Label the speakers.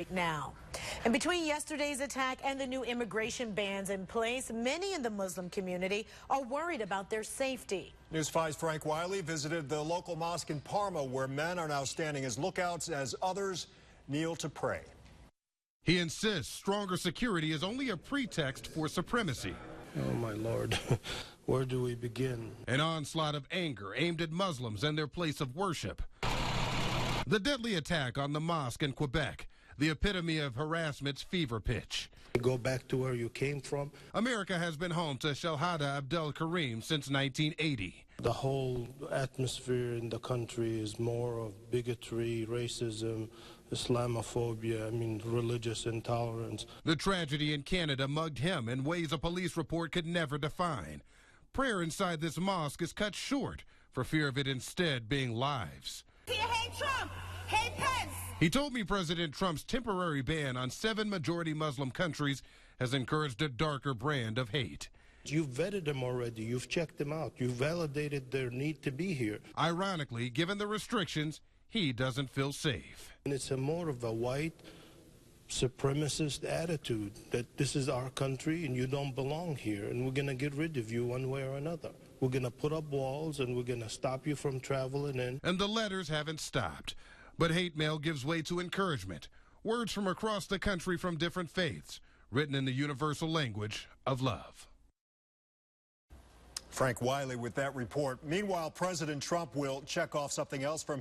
Speaker 1: right now. And between yesterday's attack and the new immigration bans in place, many in the Muslim community are worried about their safety.
Speaker 2: News 5's Frank Wiley visited the local mosque in Parma, where men are now standing as lookouts as others kneel to pray.
Speaker 3: He insists stronger security is only a pretext for supremacy.
Speaker 4: Oh, my Lord, where do we begin?
Speaker 3: An onslaught of anger aimed at Muslims and their place of worship. The deadly attack on the mosque in Quebec, the epitome of harassment's fever pitch.
Speaker 4: Go back to where you came from.
Speaker 3: America has been home to Shelhada Abdel Karim since 1980.
Speaker 4: The whole atmosphere in the country is more of bigotry, racism, Islamophobia, religious intolerance.
Speaker 3: The tragedy in Canada mugged him in ways a police report could never define. Prayer inside this mosque is cut short for fear of it instead being lives.
Speaker 5: Hate Trump! Hate Pence!
Speaker 3: He told me President Trump's temporary ban on 7 majority Muslim countries has encouraged a darker brand of hate.
Speaker 4: You've vetted them already. You've checked them out. You've validated their need to be here.
Speaker 3: Ironically, given the restrictions, he doesn't feel safe.
Speaker 4: And it's more of a white supremacist attitude that this is our country and you don't belong here and we're going to get rid of you one way or another. We're going to put up walls and we're going to stop you from traveling in.
Speaker 3: And the letters haven't stopped. But hate mail gives way to encouragement. Words from across the country from different faiths, written in the universal language of love.
Speaker 2: Frank Wiley with that report. Meanwhile, President Trump will check off something else from